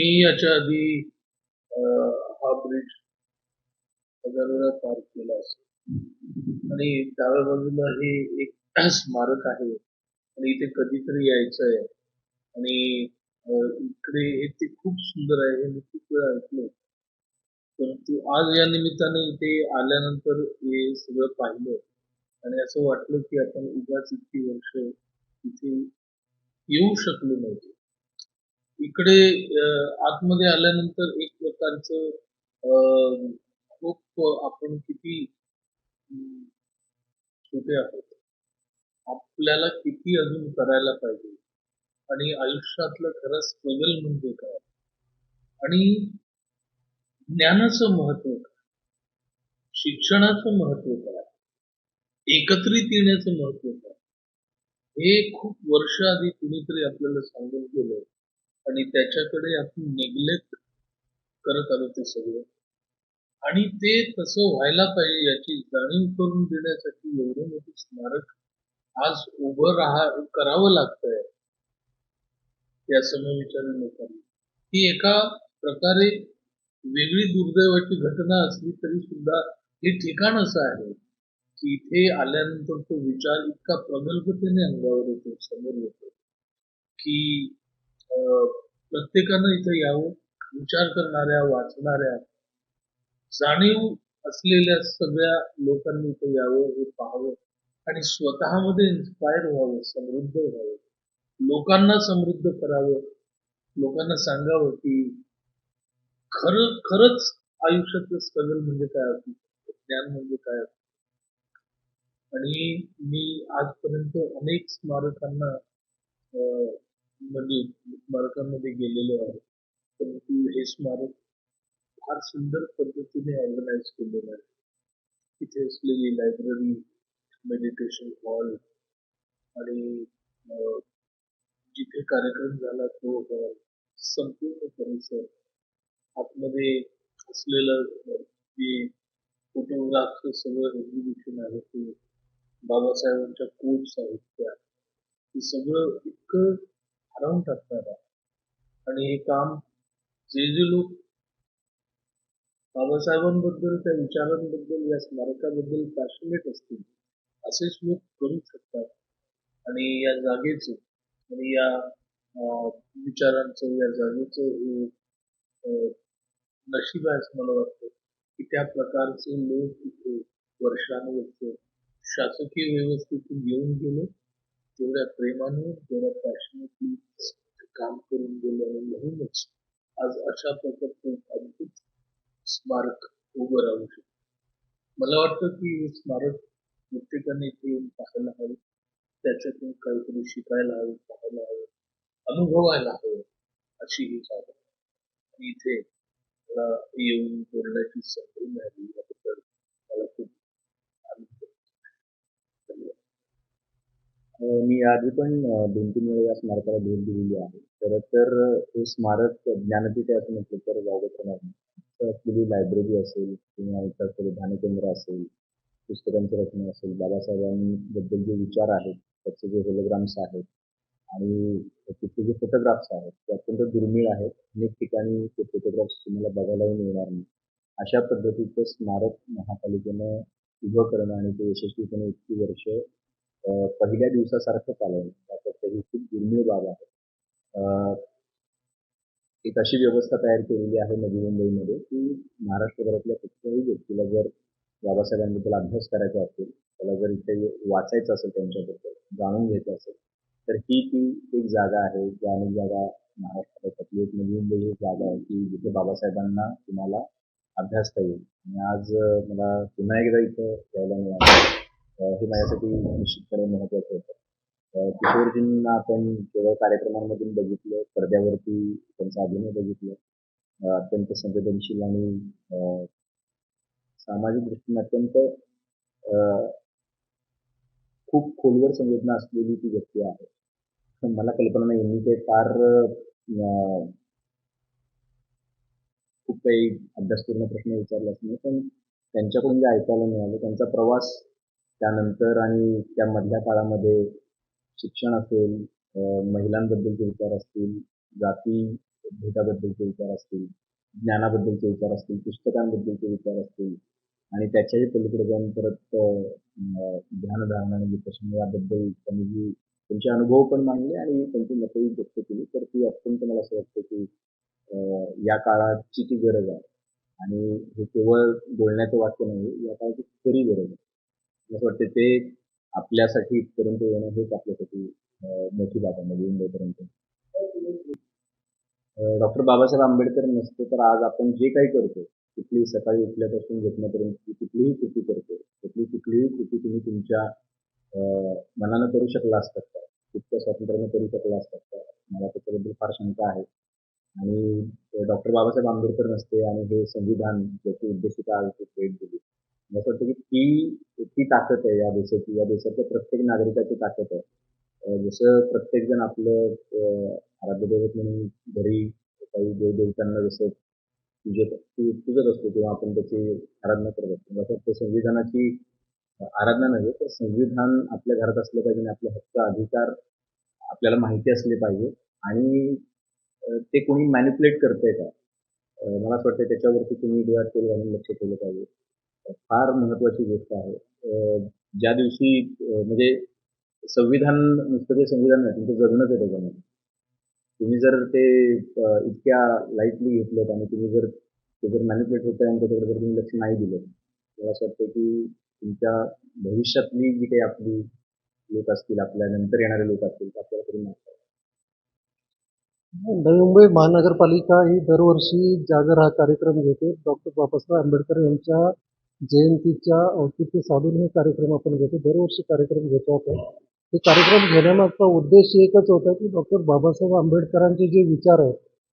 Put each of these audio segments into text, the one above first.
मी याच्या आधी अ, हा ब्रिज हजार वेळा पार केला असेल आणि डाव्या बाजूला हे एक स्मारक आहे आणि इथे कधीतरी यायचं आहे आणि इकडे हे ते खूप सुंदर आहे हे मी खूप वेळा ऐकलं. परंतु आज या निमित्ताने इथे आल्यानंतर हे सगळं पाहिलं आणि असं वाटलं की आपण उगाच इतकी वर्ष इथे येऊ शकलो नव्हतो. इकडे आतमध्ये आल्यानंतर एक प्रकारचं खूप आपण किती अं, छोटे आहोत. आपल्याला किती अजून करायला पाहिजे आणि आयुष्यातलं खरं स्ट्रगल म्हणजे काय? आणि ज्ञानाचं महत्व काय? शिक्षणाचं महत्व काय? एकत्रित येण्याचं महत्व काय? हे खूप वर्ष आधी कुणीतरी आपल्याला सांगून गेलं आणि त्याच्याकडे आपण निग्लेक्ट करत आलो ते सगळं. आणि ते तसं व्हायला पाहिजे याची जाणीव करून देण्यासाठी एवढं मोठं स्मारक आज उभं करावं लागतंय या समविचारी लोकांना. ही एका प्रकारे वेगळी दुर्दैवाची घटना असली तरी सुद्धा हे ठिकाण असं आहे की इथे आल्यानंतर तो विचार इतका प्रगल्भतेने अंगावर येतो, समोर येतो की प्रत्येकानं इथं यावं, विचार करणाऱ्या, वाचणाऱ्या, जाणीव असलेल्या सगळ्या लोकांनी इथं यावं, हे पाहावं आणि स्वतःमध्ये इन्स्पायर व्हावं, समृद्ध व्हावं, लोकांना समृद्ध करावं, लोकांना सांगावं की खरंच आयुष्यातलं स्ट्रगल म्हणजे काय असू शकतं, ज्ञान म्हणजे काय असतं. आणि मी आजपर्यंत अनेक स्मारकांना म्हणजे स्मारकांमध्ये गेलेलो आहे. परंतु हे स्मारक फार सुंदर पद्धतीने ऑर्गनाइज केलेलं आहे. तिथे असलेली लायब्ररी, मेडिटेशन हॉल आणि अ, जिथे कार्यक्रम झाला तो हॉल, संपूर्ण परिसर, आतमध्ये असलेलं जे फोटोग्राफचं सगळं एक्झिबिशन आहे ते, बाबासाहेबांच्या कोट्स आहेत त्या, हे सगळं इतकं भारावून टाकणार आहे. आणि हे काम जे जे लोक बाबासाहेबांबद्दल, त्या विचारांबद्दल, या स्मारकाबद्दल पॅशनेट असतील असेच लोक करू शकतात. आणि या जागेचं आणि या विचारांचं, या जागेचं हे नशीब आहे असं मला वाटतं की त्या प्रकारचे लोक इथे वर्षानुवर्ष शासकीय व्यवस्थेतून येऊन गेले, तेवढ्या प्रेमाने, तेवढ्या पॅशनेटली काम करून गेले आणि म्हणूनच आज अशा प्रकारचं अद्भुत स्मारक उभं राहू शकतं. मला वाटतं की हे स्मारक प्रत्येकाने इथे येऊन पाहायला हवं, त्याच्यातून काहीतरी शिकायला हवं, पाहायला हवं, अनुभवायला हवं, अशी ही जागा. आणि इथे मला येऊन बोलण्याची संधी मिळाली याबद्दल मला खूप आनंद झाला. मी आधी पण 2-3 वेळा या स्मारकाला भेट दिलेली आहे. खरं तर हे स्मारक ज्ञानपीठ आहे असं म्हटलं तर वावगं ठरणार नाही. तर असलेली लायब्ररी असेल किंवा इतर ध्यान केंद्र असेल, पुस्तकांची रचना असेल, बाबासाहेबांबद्दल जे विचार आहेत, त्याचे जे होलोग्राम्स आहेत आणि तिथले जे फोटोग्राफ्स आहेत, ते अत्यंत दुर्मिळ आहेत. अनेक ठिकाणी ते फोटोग्राफ्स तुम्हाला बघायलाही मिळणार नाही. अशा पद्धतीचं स्मारक महापालिकेनं उभं करणं आणि ते यशस्वीपणे इतकी वर्ष पहिल्या दिवसासारखं चालवणं त्यापेक्षा ही खूप दुर्मिळ बाब आहे. अ, एक अशी व्यवस्था तयार केलेली आहे नवी मुंबईमध्ये, की महाराष्ट्रभरातल्या कुठल्याही व्यक्तीला जर बाबासाहेबांबद्दल अभ्यास करायचा असेल, त्याला जर इथे वाचायचं असेल त्यांच्याबद्दल, जाणून घ्यायचं असेल, तर ही ती एक जागा आहे. ज्या अनेक जागा महाराष्ट्रातली एक नवी मुंबई ही जागा आहे, की जिथे बाबासाहेबांना तुम्हाला अभ्यासता येईल. आणि आज मला पुन्हा एकदा इथं यायला मिळालं. हे माझ्यासाठी निश्चितपणे महत्त्वाचं होतं. किशोरजींना आपण केवळ कार्यक्रमांमधून बघितलं, पडद्यावरती त्यांचा अभिनय बघितलं. अत्यंत संवेदनशील आणि सामाजिक दृष्टीने अत्यंत अ, खूप खोलवर संवेदना असलेली ती व्यक्ती आहे. पण मला कल्पना नाही मी ते फार खूप काही अभ्यासपूर्ण प्रश्न विचारले असतील, पण त्यांच्याकडून जे ऐकायला मिळालं, त्यांचा प्रवास त्यानंतर आणि त्या मधल्या काळामध्ये शिक्षण असेल, महिलांबद्दलचे विचार असतील, जाती भूताबद्दलचे विचार असतील, ज्ञानाबद्दलचे विचार असतील, पुस्तकांबद्दलचे विचार असतील आणि त्याच्याही पलीकडे जाऊन परत ध्यानधारणा आणि विपश्यना याबद्दल त्यांनी जी त्यांचे अनुभव पण मांडले आणि त्यांची मतही व्यक्त केली. तर ती अत्यंत मला असं वाटतं की या काळाची ती गरज आहे आणि हे केवळ बोलण्याचं वाक्य नाही, या काळाची खरी गरज आहे. मला असं वाटतं ते आपल्यासाठी इथपर्यंत येणं हेच आपल्यासाठी मोठी बाब आहे मुंबईपर्यंत. डॉक्टर बाबासाहेब आंबेडकर नसते तर आज आपण जे काही करतो, कुठलीही सकाळी उठल्यापासून झोपण्यापर्यंत कुठलीही कृती करतो, त्यातली कुठलीही कृती तुम्ही तुमच्या मनानं करू शकला असतात का? तितक्या स्वातंत्र्यानं करू शकला असतात का? मला त्याच्याबद्दल फार शंका आहे. आणि डॉक्टर बाबासाहेब आंबेडकर नसते आणि हे संविधान ज्याची उद्देशिका आज भेट दिली, मला असं वाटतं की ती ताकद आहे या देशाची, या देशाच्या प्रत्येक नागरिकाची ताकद आहे. जसं प्रत्येकजण आपलं आराध्य दैवत म्हणून घरी काही देवदेवतांना जसं पूजत असतो किंवा आपण त्याची आराधना करत असतो, मला असं वाटतं संविधानाची आराधना नव्हे तर संविधान आपल्या घरात असलं पाहिजे आणि आपले हक्क अधिकार आपल्याला माहिती असले पाहिजे आणि ते कोणी मॅनिप्युलेट करतंय का, मला असं वाटतं त्याच्यावरती तुम्ही डोळ्यात तेल घालून लक्ष ठेवलं पाहिजे. फार महत्वाची गोष्ट आहे. ज्या दिवशी म्हणजे संविधान नुसतं ते संविधान नाही, तुमचं जगणंच आहे त्याच्यामध्ये. तुम्ही जर ते इतक्या लाईटली घेतलं आणि तुम्ही जर ते जर मॅनिप्युलेट होत आहे आणि त्याच्याकडे जर तुम्ही लक्ष नाही दिलं, मला असं वाटतं की तुमच्या भविष्यातली जी काही आपली लोक असतील, आपल्या नंतर येणारे लोक असतील, तर आपल्याला तरी माफ करा. नवी मुंबई महानगरपालिका ही दरवर्षी जागर हा कार्यक्रम घेते. डॉक्टर बाबासाहेब आंबेडकर यांच्या जयंतीच्या औचित्य साधून हे कार्यक्रम आपण घेतो. दरवर्षी कार्यक्रम घेतो आपण. हे कार्यक्रम घेण्यामागचा उद्देश एकच होता की डॉक्टर बाबासाहेब आंबेडकरांचे जे विचार आहेत,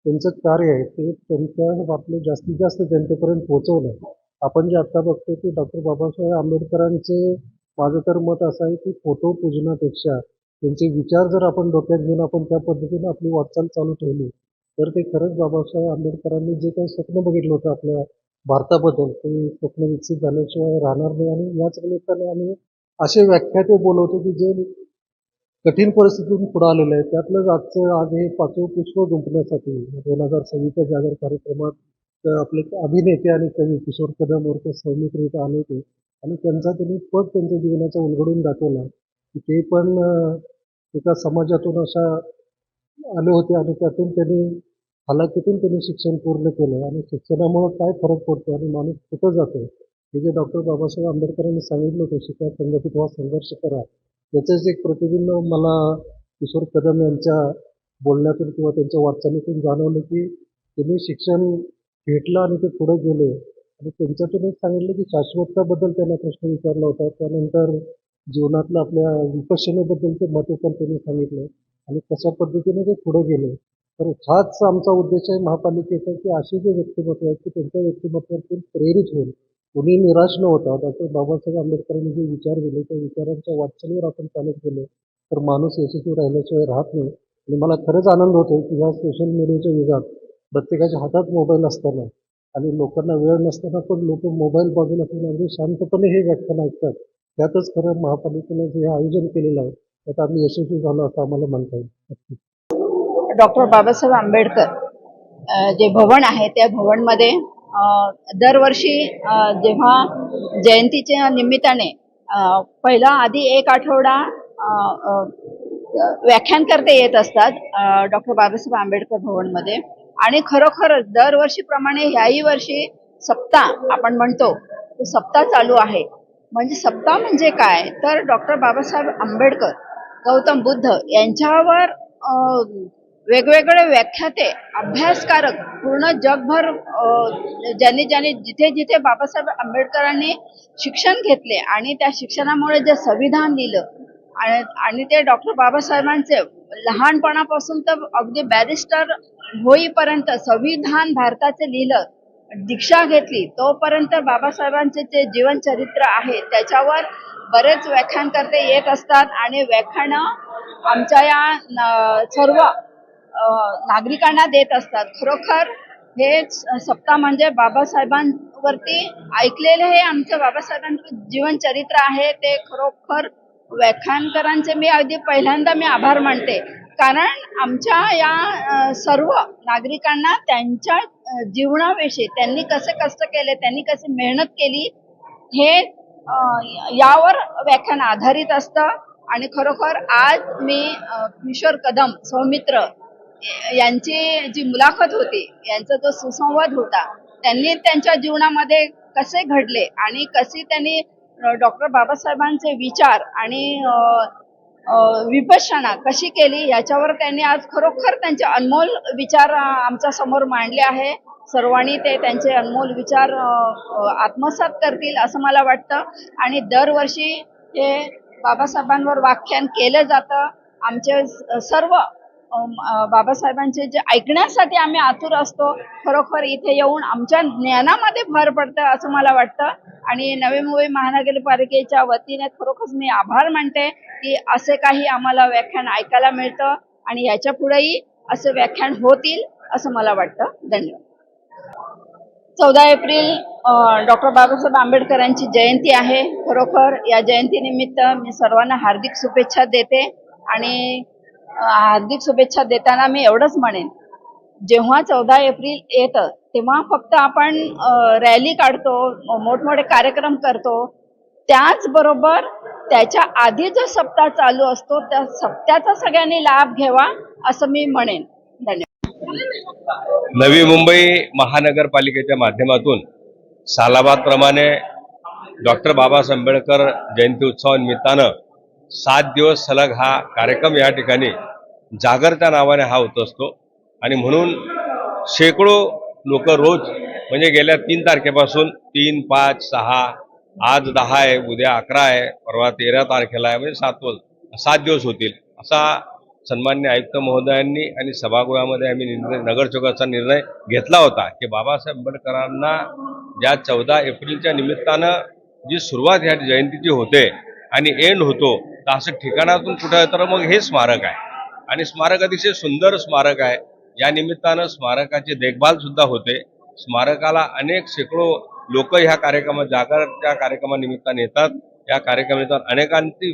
त्यांचं कार्य आहे ते त्यांच्या आपले जास्तीत जास्त जनतेपर्यंत पोहोचवणं. आपण जे आत्ता बघतो की डॉक्टर बाबासाहेब आंबेडकरांचे माझं तर मत असं आहे की फोटो पूजनापेक्षा त्यांचे विचार जर आपण डोक्यात घेऊन आपण त्या पद्धतीने आपली वाटचाल चालू ठेवली तर ते खरंच बाबासाहेब आंबेडकरांनी जे काही स्वप्न बघितलं होतं आपल्या भारताबद्दल ते स्वप्न विकसित झाल्याशिवाय राहणार नाही. आणि याच निमित्ताने आम्ही असे व्याख्याते बोलवतो की जे कठीण परिस्थितीतून पुढे आलेले आहे. त्यातलंच आजचं आज हे 5वं पुष्प गुंफण्यासाठी 2026च्या जागर कार्यक्रमात आपले अभिनेते आणि कवी किशोर कदम उर्फ सौमित्रिता आले होते आणि त्यांनी पट त्यांच्या जीवनाचा उलगडून दाखवला की ते पण एका समाजातून अशा आले होते आणि त्यातून त्यांनी हालाकीतून त्यांनी शिक्षण पूर्ण केलं आणि शिक्षणामुळे काय फरक पडतो आणि माणूस कुठं जातो हे जे डॉक्टर बाबासाहेब आंबेडकरांनी सांगितलं होतं, शिका संघटित व्हा संघर्ष करा, याचंच एक प्रतिबिंब मला किशोर कदम यांच्या बोलण्यातून किंवा त्यांच्या वाटचालीतून जाणवलं की त्यांनी शिक्षण घेतलं आणि ते पुढे गेले. आणि त्यांच्यातून एक सांगितलं की शाश्वतताबद्दल त्यांना प्रश्न विचारला होता. त्यानंतर जीवनातलं आपल्या विपश्यनेबद्दलचं महत्त्व पण त्यांनी सांगितलं आणि कशा पद्धतीने ते पुढे गेले. तर हाच आमचा उद्देश आहे महापालिकेचा की असे जे व्यक्तिमत्व आहेत की त्यांच्या व्यक्तिमत्वातून प्रेरित होईल, कोणी निराश न होता डॉक्टर बाबासाहेब आंबेडकरांनी जे विचार दिले त्या विचारांच्या वाटचालीवर आपण चालत गेलो तर माणूस यशस्वी राहिल्याशिवाय राहत नाही. आणि मला खरंच आनंद होतो की ह्या सोशल मीडियाच्या युगात प्रत्येकाच्या हातात मोबाईल असताना आणि लोकांना वेळ नसताना पण लोक मोबाईल बाजूला ठेवून अगदी शांतपणे हे व्याख्यान ऐकतात. त्यातच खरं महापालिकेनं जे आयोजन केलेलं आहे त्यात आम्ही यशस्वी झालो असं आम्हाला म्हणता येईल. डॉक्टर बाबासाहेब आंबेडकर जे भवन आहे त्या भवनमध्ये दरवर्षी जेव्हा जयंतीच्या निमित्ताने पहिला आधी एक आठवडा व्याख्यानकर्ते येत असतात डॉक्टर बाबासाहेब आंबेडकर भवनमध्ये. आणि खरोखरच दरवर्षीप्रमाणे ह्याही वर्षी सप्ताह आपण म्हणतो तो सप्ताह चालू आहे. म्हणजे सप्ताह म्हणजे काय तर डॉक्टर बाबासाहेब आंबेडकर, गौतम बुद्ध यांच्यावर वेगवेगळे व्याख्याते, अभ्यासकारक पूर्ण जगभर ज्यांनी जिथे जिथे बाबासाहेब आंबेडकरांनी शिक्षण घेतले आणि त्या शिक्षणामुळे जे संविधान लिहिलं आणि ते डॉक्टर बाबासाहेबांचे लहानपणापासून तर अगदी बॅरिस्टर होईपर्यंत संविधान भारताचे लिहिलं, दीक्षा घेतली, तोपर्यंत बाबासाहेबांचे जे जीवनचरित्र आहे त्याच्यावर बरेच व्याख्यानकर्ते येत असतात आणि व्याख्यानं आमच्या या सर्व नागरिकांना देत असतात. खरोखर हे सप्ताह म्हणजे बाबासाहेबांवरती ऐकलेले हे आमचं बाबासाहेबांचं जीवनचरित्र आहे. ते खरोखर व्याख्यानकरांचे मी अगदी पहिल्यांदा आभार मानते कारण आमच्या या सर्व नागरिकांना त्यांच्या जीवनाविषयी त्यांनी कसे कष्ट केले, त्यांनी कशी मेहनत केली, हे यावर व्याख्यान आधारित असतं. आणि खरोखर आज मी किशोर कदम सौमित्र यांची जी मुलाखत होती, यांचा जो सुसंवाद होता, त्यांनी त्यांच्या जीवनामध्ये कसे घडले आणि कशी त्यांनी डॉक्टर बाबासाहेबांचे विचार आणि विपश्यना कशी केली, याच्यावर त्यांनी आज खरोखर त्यांचे अनमोल विचार आमच्या समोर मांडले आहे. सर्वांनी ते त्यांचे अनमोल विचार आत्मसात करतील असं मला वाटतं. आणि दरवर्षी हे बाबासाहेबांवर व्याख्यान केलं जातं. आमचे सर्व बाबासाहेबांचे जे ऐकण्यासाठी आम्ही आतुर असतो, खरोखर इथे येऊन आमच्या ज्ञानामध्ये भर पडतं असं मला वाटतं. आणि नवी मुंबई महानगरपालिकेच्या वतीने खरोखर मी आभार मानते की असे काही आम्हाला व्याख्यान ऐकायला मिळतं आणि याच्या पुढेही असे व्याख्यान होतील असं मला वाटतं. धन्यवाद. 14 एप्रिल डॉक्टर बाबासाहेब आंबेडकरांची जयंती आहे. खरोखर या जयंतीनिमित्त मी सर्वांना हार्दिक शुभेच्छा देते. आणि हार्दिक शुभेच्छा देताना मी एवढंच म्हणेन, जेव्हा 14 एप्रिल येतं तेव्हा फक्त आपण रॅली काढतो, मोठमोठे कार्यक्रम करतो, त्याचबरोबर त्याच्या आधी जो सप्ताह चालू असतो त्या सप्त्याचा सगळ्यांनी लाभ घ्यावा असं मी म्हणेन. धन्यवाद. नवी मुंबई महानगरपालिकेच्या माध्यमातून सालाबादप्रमाणे डॉक्टर बाबासाहेब आंबेडकर जयंती उत्सवानिमित्तानं 7 दिवस सलग हा कार्यक्रम या ठिकाणी जागरच्या नावाने हा होत असतो. आणि म्हणून शेकडो लोक रोज म्हणजे गेल्या 3 तारखेपासून 3, 5, 6, आज 10 आहे, उद्या 11 आहे, परवा 13 तारखेला आहे, म्हणजे 7 दिवस होतील असा सन्मान्य आयुक्त महोदयांनी आणि सभागृहामध्ये आम्ही नगरसेवकाचा निर्णय घेतला होता की बाबासाहेब आंबेडकरांना ज्या 14 एप्रिलच्या निमित्तानं जी सुरुवात ह्या जयंतीची होते आणि एंड होतो, तर असं ठिकाणातून कुठं तर मग हे स्मारक आहे. आणि स्मारक अतिशय सुंदर स्मारक आहे. या निमित्तानं स्मारकाची देखभाल सुद्धा होते. स्मारकाला अनेक शेकडो लोक ह्या कार्यक्रमात जागरच्या कार्यक्रमानिमित्ताने येतात. या कार्यक्रमानिमित्तानं अनेकांची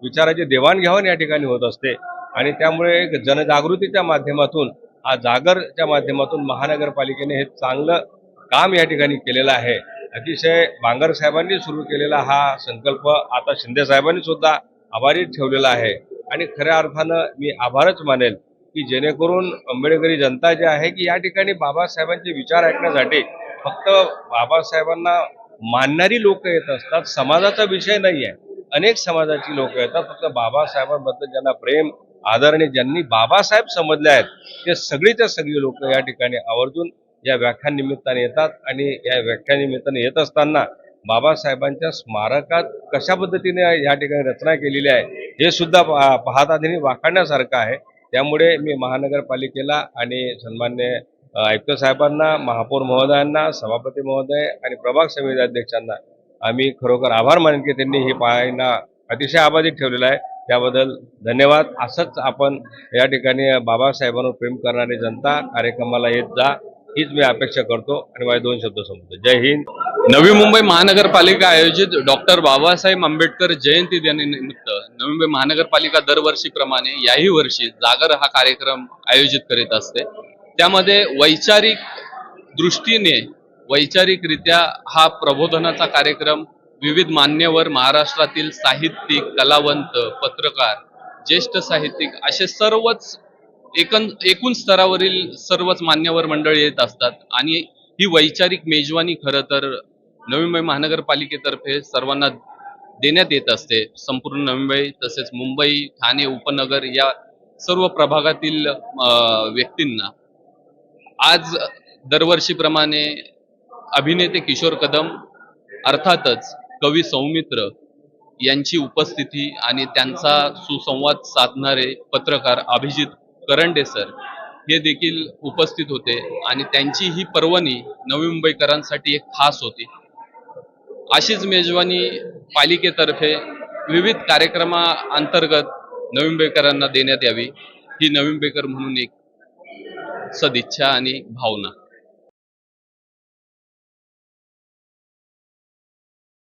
विचाराची देवाणघेवाण या ठिकाणी होत असते. आणि त्यामुळे एक जनजागृतीच्या माध्यमातून जागरच्या माध्यमातून महानगरपालिकेने हे चांगलं काम या ठिकाणी केलेलं आहे. अतिशय बांगर साहेबांनी सुरू केलेला हा संकल्प आता शिंदे साहेबांनी सुद्धा आभारी ठेवलेला आहे. आणि खऱ्या अर्थानं मी आभारच मानेल की जेणेकरून आंबेडकरी जनता जी आहे की या ठिकाणी बाबासाहेबांचे विचार ऐकण्यासाठी फक्त बाबासाहेबांना मानणारी लोक येत असतात. समाजाचा विषय नाही आहे, अनेक समाजाची लोक येतात. फक्त बाबासाहेबांबद्दल ज्यांना प्रेम आदर आणि ज्यांनी बाबासाहेब समजले आहेत ते सगळीच्या सगळी लोक या ठिकाणी आवर्जून या व्याख्यान निमित्ताने येतात. आणि या व्याख्यान निमित्ताने येत असताना बाबासाहेबांच्या स्मारकात कशा पद्धतीने या ठिकाणी रचना केलेली आहे हे सुद्धा पाहता त्यांनी वाखाणण्यासारखं आहे. त्यामुळे मी महानगरपालिकेला आणि सन्मान्य आयुक्त साहेबांना, महापौर महोदयांना, सभापती महोदय आणि प्रभाग समिती अध्यक्षांना आम्ही खरोखर आभार मानेन की त्यांनी हे पाहायला अतिशय आबाधित ठेवलेलं आहे. त्याबद्दल धन्यवाद. असंच आपण या ठिकाणी बाबासाहेबांवर प्रेम करणारी जनता कार्यक्रमाला येत जा हीच मी अपेक्षा करतो आणि माझे 2 शब्द संपतो. जय हिंद. नवी मुंबई महानगरपालिका आयोजित डॉक्टर बाबासाहेब आंबेडकर जयंती दिनानिमित्त नवी मुंबई महानगरपालिका दरवर्षीप्रमाणे याही वर्षी जागर हा कार्यक्रम आयोजित करीत असते. त्यामध्ये वैचारिक दृष्टीने वैचारिकरित्या हा प्रबोधनाचा कार्यक्रम विविध मान्यवर महाराष्ट्रातील साहित्यिक, कलावंत, पत्रकार, ज्येष्ठ साहित्यिक असे सर्वच एकूण स्तरावरील सर्वच मान्यवर मंडळी येत असतात. आणि ही वैचारिक मेजवानी खरं तर नवी मुंबई महानगरपालिकेतर्फे सर्वांना देण्यात येत असते. संपूर्ण नवी मुंबई तसेच मुंबई, ठाणे उपनगर या सर्व प्रभागातील व्यक्तींना आज दरवर्षीप्रमाणे अभिनेते किशोर कदम अर्थातच कवी सौमित्र यांची उपस्थिती आणि त्यांचा सुसंवाद साधणारे पत्रकार अभिजित करंडे सर हे देखील उपस्थित होते. आणि त्यांची ही पर्वणी नवी मुंबईकरांसाठी एक खास होती. अशीच मेजवानी पालिकेतर्फे विविध कार्यक्रमाअंतर्गत नवी मुंबईकरांना देण्यात यावी ही नवी मुंबईकर म्हणून एक सदिच्छा आणि भावना.